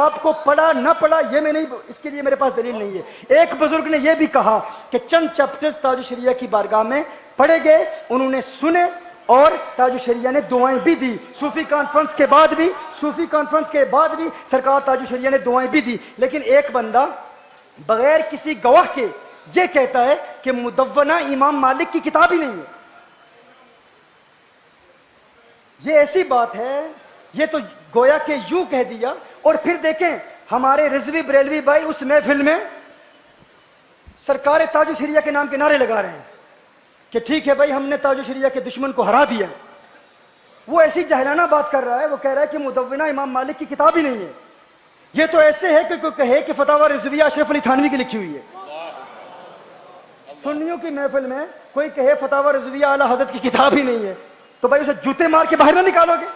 کتاب کو پڑھا نہ پڑھا یہ میں نہیں، اس کے لیے میرے پاس دلیل نہیں ہے۔ ایک بزرگ نے یہ بھی کہا کہ چند چیپٹرز تاج الشریعہ کی بارگاہ میں پڑھے گئے، انہوں نے سنے اور تاج الشریعہ نے دعائیں بھی دی۔ صوفی کانفرنس کے بعد بھی سرکار تاج الشریعہ نے دعائیں بھی دی۔ لیکن ایک بندہ بغیر کسی گواہ کے یہ کہتا ہے کہ مدونہ امام مالک کی کتاب ہی نہیں ہے، یہ ایسی بات ہے، یہ تو گویا کہ یوں کہہ دیا۔ اور پھر دیکھیں ہمارے رضوی بریلوی بھائی اس محفل میں سرکار تاج الشریعہ کے نام کے نعرے لگا رہے ہیں کہ ٹھیک ہے بھائی ہم نے تاج الشریعہ کے دشمن کو ہرا دیا۔ وہ ایسی جاہلانہ بات کر رہا ہے، وہ کہہ رہا ہے کہ مدونہ امام مالک کی کتاب ہی نہیں ہے۔ یہ تو ایسے ہے کہ کوئی کہے کہ فتاوی رضویہ اشرف علی تھانوی کی لکھی ہوئی ہے۔ سنیوں کی محفل میں کوئی کہے فتاوی رضویہ اعلیٰ حضرت کی کتاب ہی نہیں ہے، تو بھائی اسے جوتے مار کے باہر نہ نکالو گے؟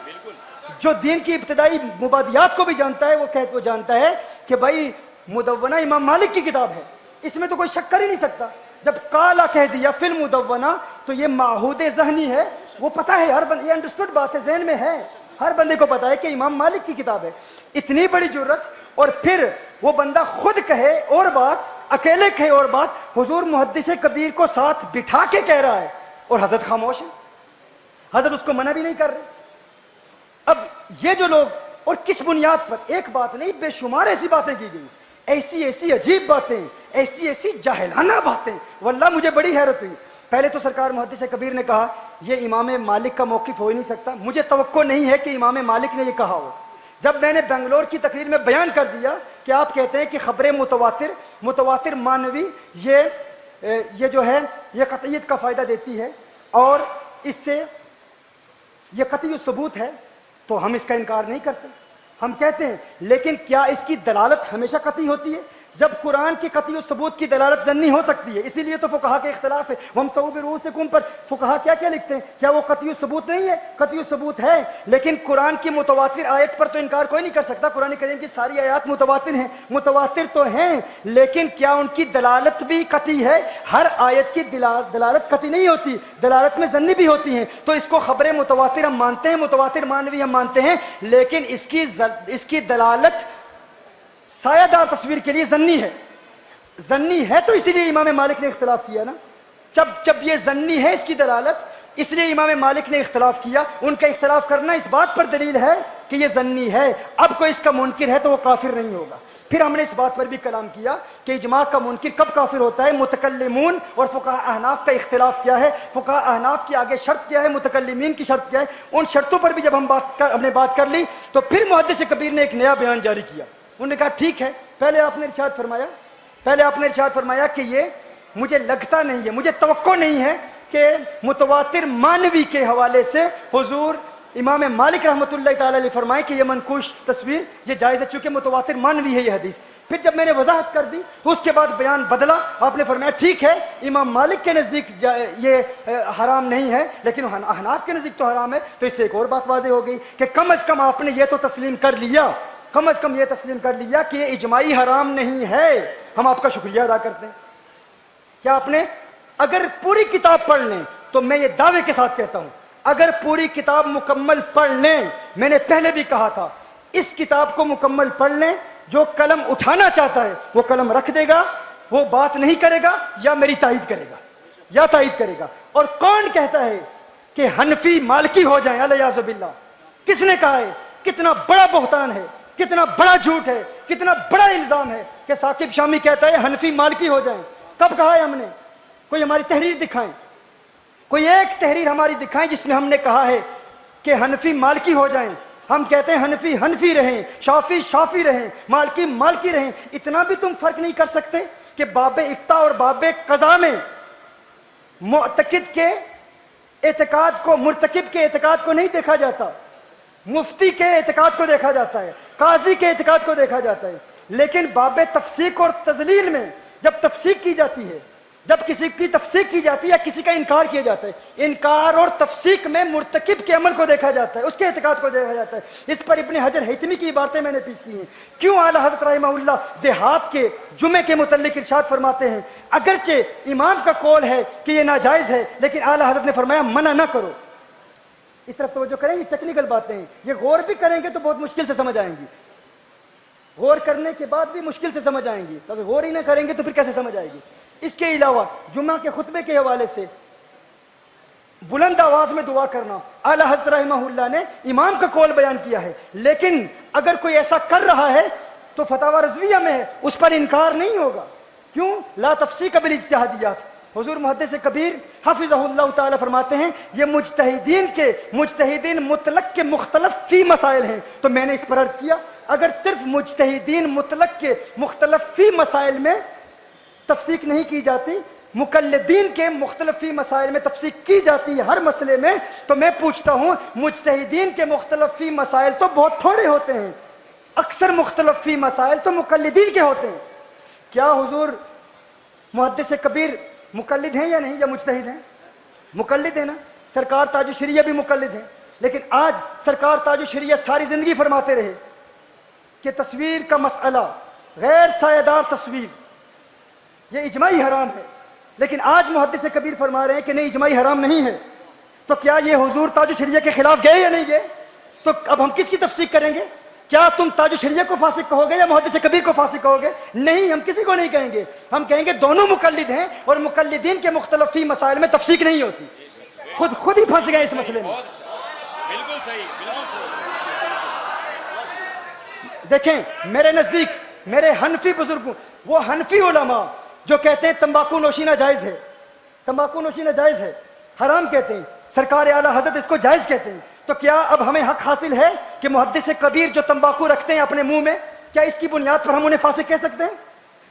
جو دین کی ابتدائی مبادیات کو بھی جانتا ہے وہ جانتا ہے کہ بھائی مدونہ امام مالک کی کتاب ہے، اس میں تو کوئی شک کر ہی نہیں سکتا۔ جب کالا کہہ دیا فی المدونہ تو یہ معہود ذہنی ہے، وہ پتہ ہے ہر بندے، یہ انڈرسٹوڈ بات ہے، ذہن میں ہے، ہر بندے کو پتہ ہے کہ امام مالک کی کتاب ہے۔ اتنی بڑی جرت، اور پھر وہ بندہ خود کہے اور بات، اکیلے کہے اور بات، حضور محدث کبیر کو ساتھ بٹھا کے کہہ رہا ہے اور حضرت خاموش ہے، حضرت اس کو منع بھی نہیں کر رہے۔ اب یہ جو لوگ، اور کس بنیاد پر، ایک بات نہیں بے شمار ایسی باتیں کی گئی، ایسی عجیب باتیں، ایسی جاہلانہ باتیں، واللہ مجھے بڑی حیرت ہوئی۔ پہلے تو سرکار محدث کبیر نے کہا یہ امام مالک کا موقف ہو ہی نہیں سکتا، مجھے توقع نہیں ہے کہ امام مالک نے یہ کہا ہو۔ جب میں نے بنگلور کی تقریر میں بیان کر دیا کہ آپ کہتے ہیں کہ خبر متواتر مانوی یہ جو ہے یہ قطعیت کا فائدہ دیتی ہے اور اس سے یہ قطعی ثبوت ہے، تو ہم اس کا انکار نہیں کرتے، ہم کہتے ہیں لیکن کیا اس کی دلالت ہمیشہ قطعی ہوتی ہے؟ جب قرآن کی قطعی و ثبوت کی دلالت ظنی ہو سکتی ہے، اسی لیے تو فقہا کے اختلاف ہے۔ وَامْسَحُوا بِرُؤُوسِكُمْ پر فقہا کیا لکھتے ہیں؟ کیا وہ قطعی و ثبوت نہیں ہے؟ قطعی و ثبوت ہے، لیکن قرآن کی متواتر آیت پر تو انکار کوئی نہیں کر سکتا۔ قرآن کریم کی ساری آیات متواتر ہیں، متواتر تو ہیں، لیکن کیا ان کی دلالت بھی قطعی ہے؟ ہر آیت کی دلالت قطعی نہیں ہوتی، دلالت میں ظنی بھی ہوتی ہیں۔ تو اس کو خبر متواتر ہم مانتے ہیں، متواتر مانوی ہم مانتے ہیں، لیکن اس کی دلالت سایہ دار تصویر کے لیے ظنی ہے تو اسی لیے امام مالک نے اختلاف کیا نا۔ جب یہ ظنی ہے اس کی دلالت، اس لیے امام مالک نے اختلاف کیا۔ ان کا اختلاف کرنا اس بات پر دلیل ہے کہ یہ ظنی ہے، اب کوئی اس کا منکر ہے تو وہ کافر نہیں ہوگا۔ پھر ہم نے اس بات پر بھی کلام کیا کہ اجماع کا منکر کب کافر ہوتا ہے؟ متکلمون اور فقہاء احناف کا اختلاف کیا ہے، فقہاء احناف کی آگے شرط کیا ہے، متکلمین کی شرط کیا ہے، ان شرطوں پر بھی جب ہم نے بات کر لی تو پھر محدث کبیر نے ایک نیا بیان جاری کیا۔ انہوں نے کہا ٹھیک ہے، پہلے آپ نے ارشاد فرمایا کہ یہ مجھے لگتا نہیں ہے، مجھے توقع نہیں ہے کہ متواتر مانوی کے حوالے سے حضور امام مالک رحمۃ اللہ تعالی علیہ فرمائے کہ یہ منقوش تصویر یہ جائز ہے، چونکہ متواتر مانوی ہے یہ حدیث۔ پھر جب میں نے وضاحت کر دی تو اس کے بعد بیان بدلا، آپ نے فرمایا ٹھیک ہے امام مالک کے نزدیک یہ حرام نہیں ہے لیکن احناف کے نزدیک تو حرام ہے۔ تو اس سے ایک اور بات واضح ہو گئی کہ کم از کم آپ نے یہ تو تسلیم کر لیا، کہ یہ اجماعی حرام نہیں ہے۔ ہم آپ کا شکریہ ادا کرتے ہیں کہ آپ نے، اگر پوری کتاب پڑھ لیں تو میں یہ دعوے کے ساتھ کہتا ہوں اگر پوری کتاب مکمل پڑھ لیں، میں نے پہلے بھی کہا تھا اس کتاب کو مکمل پڑھ لیں، جو قلم اٹھانا چاہتا ہے وہ قلم رکھ دے گا، وہ بات نہیں کرے گا یا میری تائید کرے گا۔ اور کون کہتا ہے کہ حنفی مالکی ہو جائیں؟ الیاذ باللہ، کس نے کہا ہے؟ کتنا بڑا بہتان ہے، کتنا بڑا جھوٹ ہے، کتنا بڑا الزام ہے کہ ثاقب شامی کہتا ہے حنفی مالکی ہو جائیں۔ کب کہا ہے ہم نے؟ کوئی ہماری تحریر دکھائیں، کوئی ایک تحریر ہماری دکھائیں جس میں ہم نے کہا ہے کہ حنفی مالکی ہو جائیں۔ ہم کہتے ہیں حنفی رہیں، شافی رہیں، مالکی رہیں۔ اتنا بھی تم فرق نہیں کر سکتے کہ باب افتاء اور باب قضاء میں معتقد کے اعتقاد کو، مرتکب کے اعتقاد کو نہیں دیکھا جاتا، مفتی کے اعتقاد کو دیکھا جاتا ہے، قاضی کے اعتقاد کو دیکھا جاتا ہے، لیکن باب تفسیق اور تذلیل میں جب تفسیق کی جاتی ہے، جب کسی کی تفسیق کی جاتی ہے یا کسی کا انکار کیا جاتا ہے، انکار اور تفسیق میں مرتکب کے عمل کو دیکھا جاتا ہے، اس کے اعتقاد کو دیکھا جاتا ہے۔ اس پر ابن حجر ہیتمی کی باتیں میں نے پیش کی ہیں۔ کیوں اعلیٰ حضرت رحمہ اللہ دیہات کے جمعے کے متعلق ارشاد فرماتے ہیں اگرچہ امام کا قول ہے کہ یہ ناجائز ہے لیکن اعلیٰ حضرت نے فرمایا منع نہ کرو۔ اس طرف توجہ کریں، یہ ٹیکنیکل باتیں ہیں، یہ غور بھی کریں گے تو بہت مشکل سے سمجھ آئیں گی۔ غور کرنے کے بعد بھی مشکل سے سمجھ آئیں گی، اگر غور ہی نہ کریں گے تو پھر کیسے سمجھ آئے گی؟ اس کے علاوہ جمعہ کے خطبے کے حوالے سے بلند آواز میں دعا کرنا، اعلیٰ حضرت رحمہ اللہ نے امام کا قول بیان کیا ہے، لیکن اگر کوئی ایسا کر رہا ہے تو فتاوی رضویہ میں ہے، اس پر انکار نہیں ہوگا۔ کیوں؟ لا تفسیق بالاجتہادیات۔ حضور محدث کبیر حفظہ اللہ تعالی فرماتے ہیں یہ مجتہدین مطلق کے مختلف فی مسائل ہیں۔ تو میں نے اس پر عرض کیا اگر صرف مجتہدین مطلق کے مختلف فی مسائل میں تفسیق نہیں کی جاتی، مقلدین کے مختلف فی مسائل میں تفسیق کی جاتی ہے ہر مسئلے میں، تو میں پوچھتا ہوں مجتہدین کے مختلف فی مسائل تو بہت تھوڑے ہوتے ہیں، اکثر مختلف فی مسائل تو مقلدین کے ہوتے ہیں۔ کیا حضور محدث کبیر مقلد ہیں یا نہیں، یا مجتہد ہیں؟ مقلد ہیں نا۔ سرکار تاج الشریعہ بھی مقلد ہیں، لیکن آج سرکار تاج الشریعہ ساری زندگی فرماتے رہے کہ تصویر کا مسئلہ، غیر سایہ دار تصویر، یہ اجماعی حرام ہے، لیکن آج محدث کبیر فرما رہے ہیں کہ نہیں اجماعی حرام نہیں ہے۔ تو کیا یہ حضور تاج الشریعہ کے خلاف گئے یا نہیں گئے؟ تو اب ہم کس کی تفسیق کریں گے؟ کیا تم تاج الشریعہ کو فاسق کہو گے یا محدث کبیر کو فاسق کہو گے؟ نہیں، ہم کسی کو نہیں کہیں گے، ہم کہیں گے دونوں مقلد ہیں اور مقلدین کے مختلف فی مسائل میں تفسیق نہیں ہوتی۔ خود ہی پھنس گئے اس مسئلے میں۔ بالکل صحیح، بالکل صحیح۔ دیکھیں میرے نزدیک میرے حنفی بزرگوں، وہ حنفی علماء جو کہتے ہیں تمباکو نوشی ناجائز ہے، تمباکو نوشی ناجائز ہے، حرام کہتے ہیں، سرکار اعلیٰ حضرت اس کو جائز کہتے ہیں، تو کیا اب ہمیں حق حاصل ہے کہ محدث کبیر جو تمباکو رکھتے ہیں اپنے منہ میں، کیا اس کی بنیاد پر ہم انہیں فاسق کہہ سکتے ہیں؟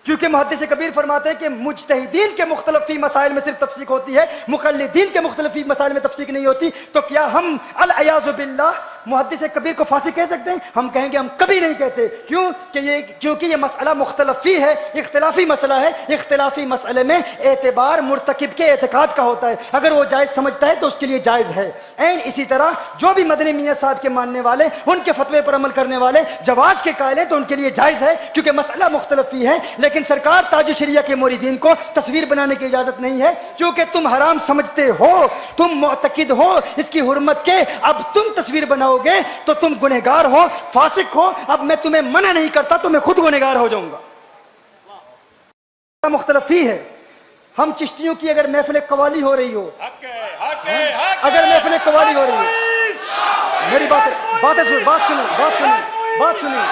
کیونکہ محدث کبیر فرماتے ہیں کہ مجتہدین کے مختلف فی مسائل میں صرف تفسیق ہوتی ہے، مقلدین کے مختلف فی مسائل میں تفسیق نہیں ہوتی، تو کیا ہم العیاذ باللہ محدث کبیر کو فاسق کہہ سکتے ہیں؟ ہم کہیں گے ہم کبھی نہیں کہتے۔ کیوں؟ کیونکہ یہ مسئلہ مختلف فی ہے، اختلافی مسئلہ ہے، اختلافی مسئلے میں اعتبار مرتکب کے اعتقاد کا ہوتا ہے، اگر وہ جائز سمجھتا ہے تو اس کے لیے جائز ہے۔ این اسی طرح جو بھی مدنی میاں صاحب کے ماننے والے، ان کے فتوے پر عمل کرنے والے جواز کے قائل ہیں تو ان کے لیے جائز ہے، کیونکہ مسئلہ مختلف فی ہے، لیکن سرکار تاج الشریعہ کے موریدین کو تصویر بنانے کی اجازت نہیں ہے، کیونکہ تم حرام سمجھتے ہو، تم معتقد ہو اس کی حرمت کے، اب تم تصویر بناؤ گے تو تم گنہگار ہو، فاسق ہو، اب میں تمہیں منع نہیں کرتا تو میں خود گنہگار ہو جاؤں گا۔ مختلف فی ہے۔ ہم چشتیوں کی اگر محفل قوالی ہو رہی ہو، اگر محفل قوالی ہو رہی ہو، میری بات سنیں،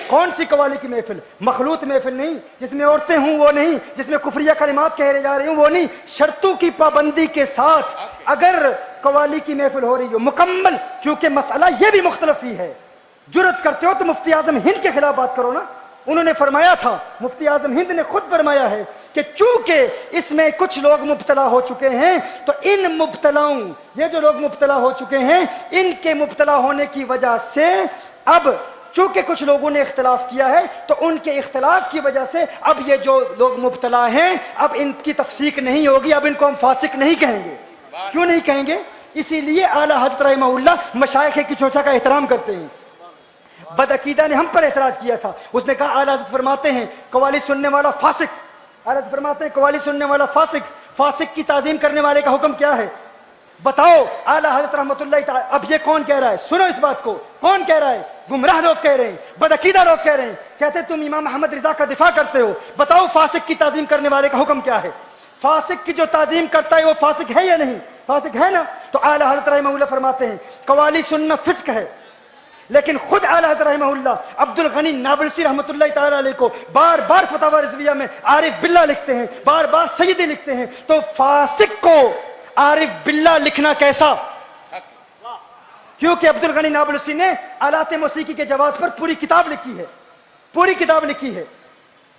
کون سی قوالی کی محفل؟ مخلوط محفل نہیں، جس میں عورتیں ہوں وہ نہیں، جس میں کفریہ کلمات کہے جا رہے ہوں وہ نہیں، شرطوں کی پابندی کے ساتھ اگر قوالی کی محفل ہو رہی ہو مکمل، کیونکہ مسئلہ یہ بھی مختلف ہی ہے۔ جرأت کرتے ہو تو مفتی اعظم ہند کے خلاف بات کرو نا، انہوں نے فرمایا تھا، مفتی اعظم ہند نے خود فرمایا ہے کہ چونکہ اس میں کچھ لوگ مبتلا ہو چکے ہیں تو ان مبتلاؤں، یہ جو لوگ مبتلا ہو چکے ہیں، ان کے مبتلا ہونے کی وجہ سے اب چونکہ کچھ لوگوں نے اختلاف کیا ہے تو ان کے اختلاف کی وجہ سے اب یہ جو لوگ مبتلا ہیں اب ان کی تفسیق نہیں ہوگی، اب ان کو ہم فاسق نہیں کہیں گے۔ کیوں نہیں کہیں گے؟ اسی لیے اعلیٰ حضرت رحمہ اللہ مشائخ کی چوچا کا احترام کرتے ہیں۔ بدعقیدہ نے ہم پر اعتراض کیا تھا، اس نے کہا اعلیٰ حضرت فرماتے ہیں قوالی سننے والا فاسق، اعلیٰ حضرت فرماتے ہیں قوالی سننے والا فاسق، فاسق کی تعظیم کرنے والے کا حکم کیا ہے؟ بتاؤ اعلیٰ حضرت رحمۃ اللہ تعالی۔ اب یہ کون کہہ رہا ہے؟ سنو اس بات کو، کون کہہ رہا ہے؟ گمراہ لوگ کہہ رہے ہیں، بدعقیدہ لوگ کہہ رہے ہیں، کہتے ہیں تم امام احمد رضا کا دفاع کرتے ہو، بتاؤ فاسق کی تعظیم کرنے والے کا حکم کیا ہے؟ فاسق کی جو تعظیم کرتا ہے وہ فاسق ہے یا نہیں؟ فاسق ہے نا۔ تو اعلیٰ حضرت رحمہ اللہ فرماتے ہیں قوالی سننا فسق ہے، لیکن خود اعلیٰ حضرت رحمہ اللہ عبد الغنی نابلسی رحمۃ اللہ تعالی علیہ کو بار بار فتاوی رضویہ میں عارف باللہ لکھتے ہیں، بار بار سیدی لکھتے ہیں، تو فاسق کو عارف باللہ لکھنا کیسا؟ کیونکہ عبد الغنی نابلسی نے آلات موسیقی کے جواز پر پوری کتاب لکھی ہے، پوری کتاب لکھی ہے۔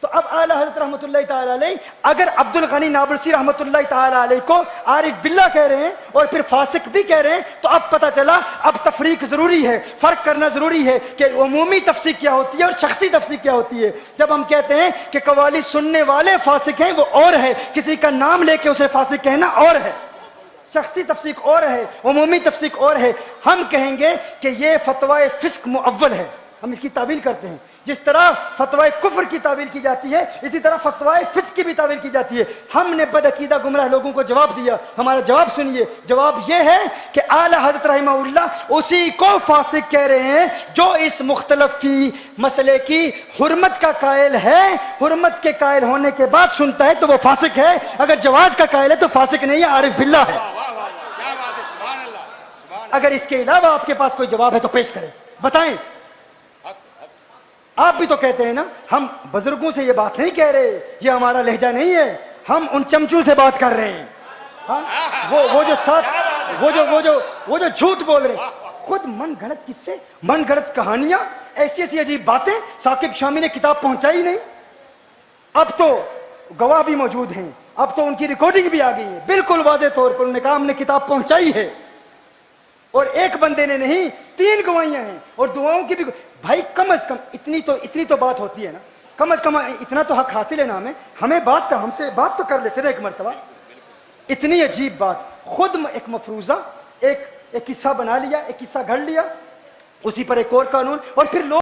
تو اب اعلیٰ حضرت رحمۃ اللہ تعالی علیہ اگر عبد الغنی نابلسی رحمۃ اللہ تعالی علیہ کو عارف باللہ کہہ رہے ہیں اور پھر فاسق بھی کہہ رہے ہیں، تو اب پتہ چلا اب تفریق ضروری ہے، فرق کرنا ضروری ہے کہ عمومی تفسیق کیا ہوتی ہے اور شخصی تفسیق کیا ہوتی ہے۔ جب ہم کہتے ہیں کہ قوالی سننے والے فاسق ہیں وہ اور ہے، کسی کا نام لے کے اسے فاسق کہنا اور ہے، شخصی تفسیق اور ہے، عمومی تفسیق اور ہے۔ ہم کہیں گے کہ یہ فتوی فسق مؤول ہے، ہم اس کی تعویل کرتے ہیں. جس طرح فتوائے کفر کی تعویل کی جاتی ہے اسی طرح فتوائے فسق کی بھی تعویل کی جاتی ہے. ہم نے بدعقیدہ گمراہ لوگوں کو جواب دیا. ہمارا جواب سنیے. جواب یہ ہے کہ اعلی حضرت رحمہ اللہ اسی کو فاسق کہہ رہے ہیں جو اس مختلف فی مسئلے کی حرمت کا قائل ہے. حرمت کے قائل ہونے کے بعد سنتا ہے تو وہ فاسق ہے. اگر جواز کا قائل ہے تو فاسق نہیں ہے, عارف باللہ ہے. واہ واہ کیا بات ہے, سبحان اللہ, سبحان اگر اس کے علاوہ آپ کے پاس کوئی جواب ہے تو پیش کریں, بتائیں. آپ بھی تو کہتے ہیں نا ہم بزرگوں سے یہ بات نہیں کہہ رہے, یہ ہمارا لہجہ نہیں ہے, ہم ان چمچوں سے بات کر رہے ہیں. ہاں وہ جو ساتھ وہ جو جھوٹ بول رہے ہیں, خود من گھڑت قصے, من گھڑت کہانیاں, ایسی ایسی عجیب باتیں. ثاقب شامی نے کتاب پہنچائی نہیں, اب تو گواہ بھی موجود ہیں, اب تو ان کی ریکارڈنگ بھی آ گئی ہے بالکل واضح طور پر. انہوں نے کہا ہم نے کتاب پہنچائی ہے, اور ایک بندے نے نہیں 3 گواہیاں ہیں, اور دعاؤں کی بھی. بھائی کم از کم اتنی تو بات ہوتی ہے نا, کم از کم اتنا تو حق حاصل ہے نا ہمیں بات, ہم سے بات تو کر لیتے نا ایک مرتبہ. اتنی عجیب بات, خود ایک مفروضہ, ایک قصہ بنا لیا, ایک قصہ گھڑ لیا, اسی پر ایک اور قانون, اور پھر لوگ